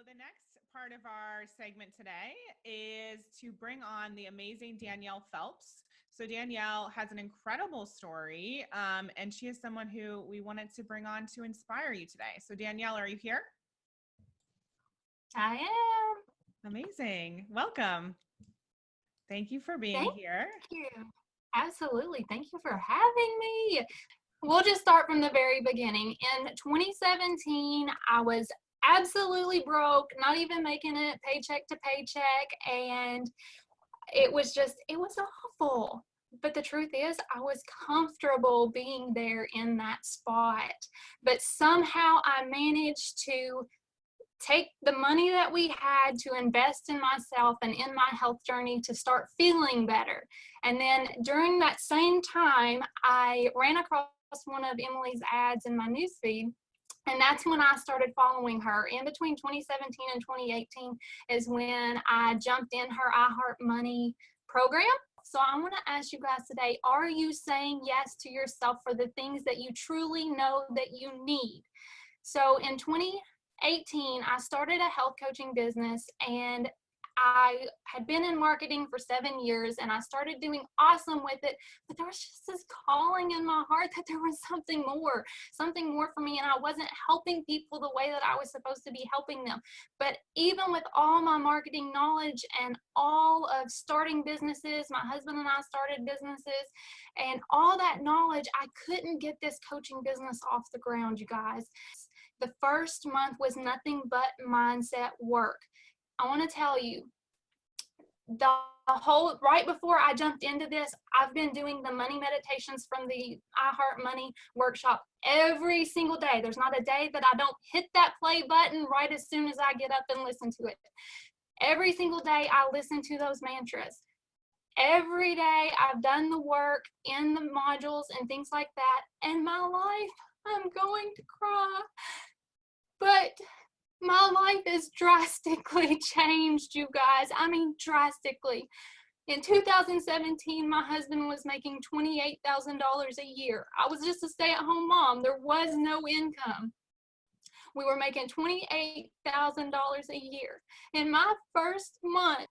the next part of our segment today is to bring on the amazing Danielle Phelps. So Danielle has an incredible story, and she is someone who we wanted to bring on to inspire you today. So Danielle, are you here? I am. Amazing. Welcome. Thank you for being here. Thank you. Absolutely. Thank you for having me. We'll just start from the very beginning. In 2017, I was absolutely broke, not even making it paycheck to paycheck, and it was awful. But the truth is, I was comfortable being there in that spot. But somehow I managed to take the money that we had to invest in myself and in my health journey to start feeling better. And then during that same time, I ran across one of Emily's ads in my newsfeed. And that's when I started following her. In between 2017 and 2018 is when I jumped in her iHeartMoney program. So I want to ask you guys today, are you saying yes to yourself for the things that you truly know that you need? So in 2018, I started a health coaching business, and I had been in marketing for 7 years, and I started doing awesome with it, but there was just this calling in my heart that there was something more for me, and I wasn't helping people the way that I was supposed to be helping them. But even with all my marketing knowledge and all of starting businesses, my husband and I started businesses, and all that knowledge, I couldn't get this coaching business off the ground, you guys. The first month was nothing but mindset work. I want to tell you, right before I jumped into this, I've been doing the money meditations from the iHeartMoney workshop every single day. There's not a day that I don't hit that play button right as soon as I get up and listen to it. Every single day I listen to those mantras. Every day I've done the work in the modules and things like that, and my life, I'm going to cry, but my life is drastically changed, you guys. I mean, drastically. In 2017, my husband was making $28,000 a year. I was just a stay-at-home mom. There was no income. We were making $28,000 a year. In my first month,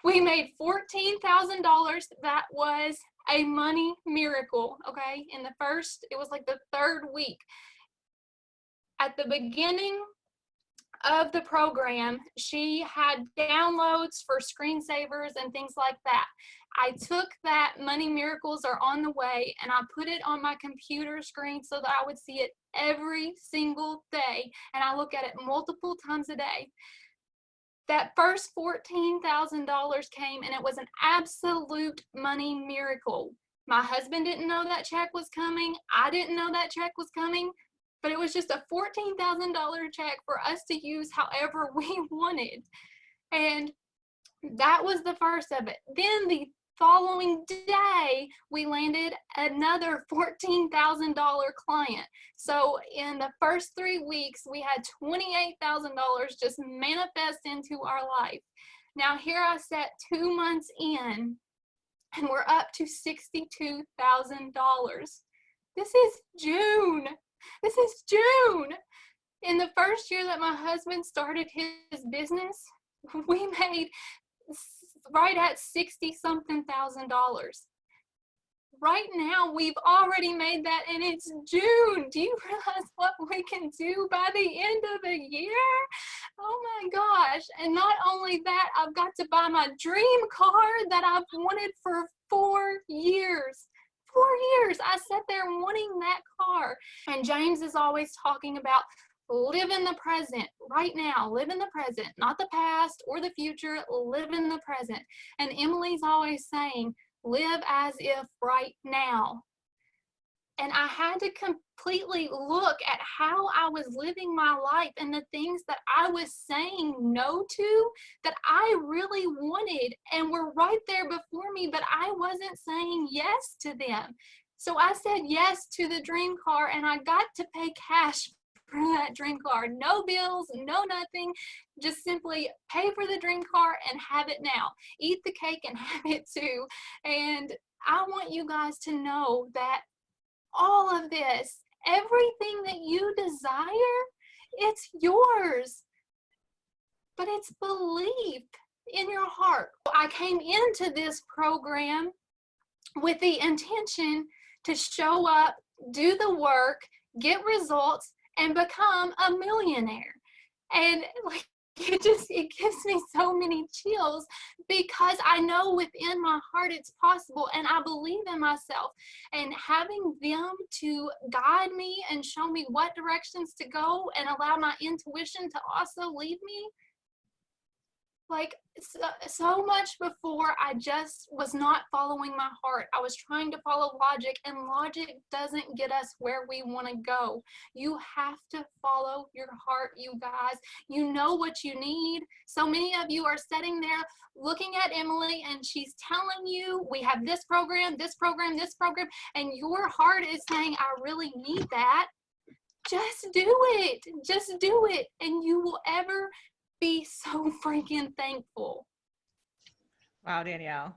we made $14,000. That was a money miracle, okay? It was like the third week. At the beginning of the program, she had downloads for screensavers and things like that. I took that Money Miracles Are on the Way, and I put it on my computer screen so that I would see it every single day, and I look at it multiple times a day. That first $14,000 came, and it was an absolute money miracle. My husband didn't know that check was coming. I didn't know that check was coming. But it was just a $14,000 check for us to use however we wanted. And that was the first of it. Then the following day, we landed another $14,000 client. So in the first 3 weeks, we had $28,000 just manifest into our life. Now here I sat 2 months in, and we're up to $62,000. This is June. This is June. In the first year that my husband started his business, we made right at $60-something thousand. Right now, we've already made that, and it's June. Do you realize what we can do by the end of the year? Oh my gosh. And not only that, I've got to buy my dream car that I've wanted for 4 years. 4 years. I sat there wanting that car. And James is always talking about live in the present right now. Live in the present, not the past or the future. Live in the present. And Emily's always saying, live as if right now. And I had to completely look at how I was living my life and the things that I was saying no to that I really wanted and were right there before me, but I wasn't saying yes to them. So I said yes to the dream car, and I got to pay cash for that dream car. No bills, no nothing, just simply pay for the dream car and have it now. Eat the cake and have it too. And I want you guys to know that all of this, everything that you desire It's yours, but it's belief in your heart. I came into this program with the intention to show up, do the work, get results, and become a millionaire. And like, it gives me so many chills because I know within my heart it's possible, and I believe in myself. And having them to guide me and show me what directions to go and allow my intuition to also lead me, like so much before, I just was not following my heart. I was trying to follow logic, and logic doesn't get us where we want to go. You have to follow your heart, you guys. You know what you need. So many of you are sitting there looking at Emily, and she's telling you, we have this program, this program, this program, and your heart is saying, I really need that. Just do it. Just do it, and you will ever be so freaking thankful. Wow, Danielle.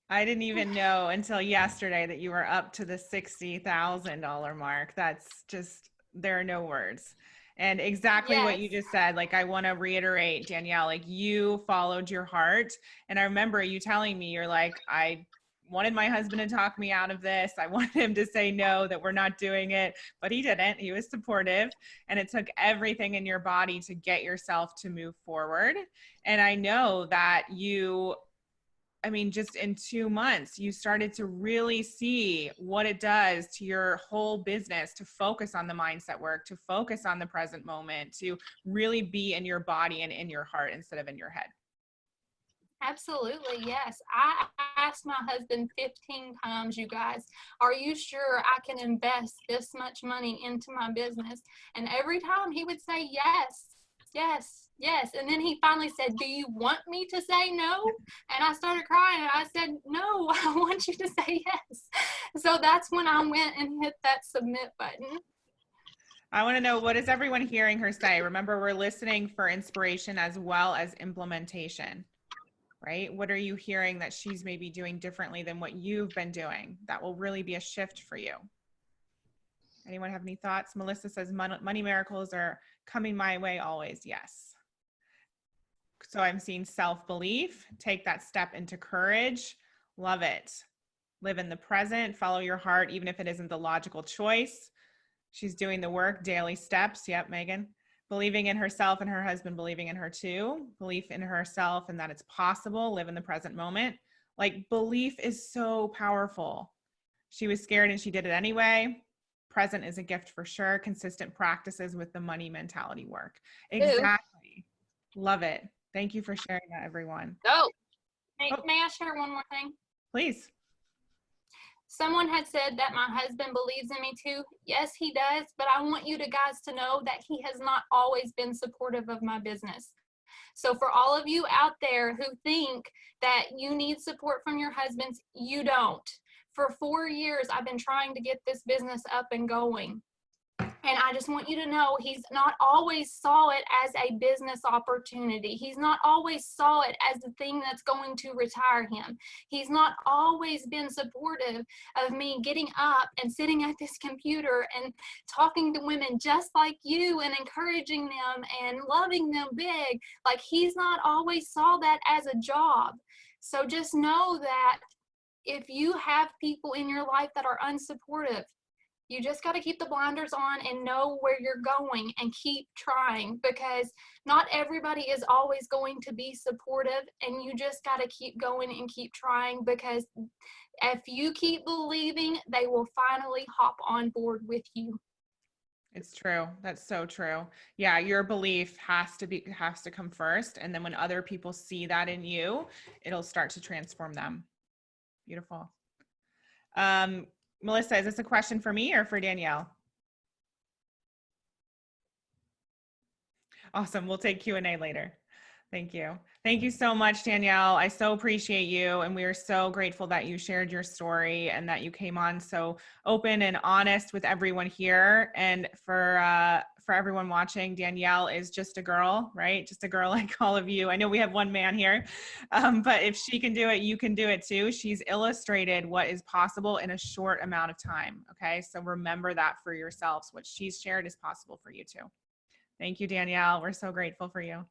I didn't even know until yesterday that you were up to the $60,000 mark. That's just, there are no words. And exactly what you just said, like, I want to reiterate, Danielle, like, you followed your heart. And I remember you telling me, you're like, I wanted my husband to talk me out of this. I wanted him to say no, that we're not doing it, but he didn't. He was supportive, and it took everything in your body to get yourself to move forward. And I know that you, I mean, just in 2 months, you started to really see what it does to your whole business, to focus on the mindset work, to focus on the present moment, to really be in your body and in your heart instead of in your head. Absolutely, yes. I asked my husband 15 times, you guys, are you sure I can invest this much money into my business? And every time he would say yes, yes, yes. And then he finally said, do you want me to say no? And I started crying, and I said, no, I want you to say yes. So that's when I went and hit that submit button. I want to know, what is everyone hearing her say? Remember, we're listening for inspiration as well as implementation. Right? What are you hearing that she's maybe doing differently than what you've been doing? That will really be a shift for you. Anyone have any thoughts? Melissa says, money miracles are coming my way always. Yes. So I'm seeing self-belief, take that step into courage. Love it. Live in the present, follow your heart, even if it isn't the logical choice. She's doing the work, daily steps. Yep, Megan. Believing in herself and her husband believing in her too. Belief in herself and that it's possible. Live in the present moment. Like, belief is so powerful. She was scared and she did it anyway. Present is a gift for sure. Consistent practices with the money mentality work. Exactly. Love it. Thank you for sharing that, everyone. May I share one more thing? Please. Someone had said that my husband believes in me too. Yes, he does, but I want you guys to know that he has not always been supportive of my business. So for all of you out there who think that you need support from your husbands, you don't. For 4 years, I've been trying to get this business up and going. And I just want you to know, he's not always saw it as a business opportunity. He's not always saw it as the thing that's going to retire him. He's not always been supportive of me getting up and sitting at this computer and talking to women just like you and encouraging them and loving them big. Like, he's not always saw that as a job. So just know that if you have people in your life that are unsupportive, you just got to keep the blinders on and know where you're going and keep trying, because not everybody is always going to be supportive, and you just got to keep going and keep trying, because if you keep believing, they will finally hop on board with you. It's true. That's so true. Yeah, your belief has to come first, and then when other people see that in you, it'll start to transform them. Beautiful. Melissa, is this a question for me or for Danielle? Awesome. We'll take Q&A later. Thank you. Thank you so much, Danielle. I so appreciate you. And we are so grateful that you shared your story and that you came on so open and honest with everyone here. And for everyone watching, Danielle is just a girl, right? Just a girl like all of you. I know we have one man here, but if she can do it, you can do it too. She's illustrated what is possible in a short amount of time. Okay. So remember that for yourselves. What she's shared is possible for you too. Thank you, Danielle. We're so grateful for you.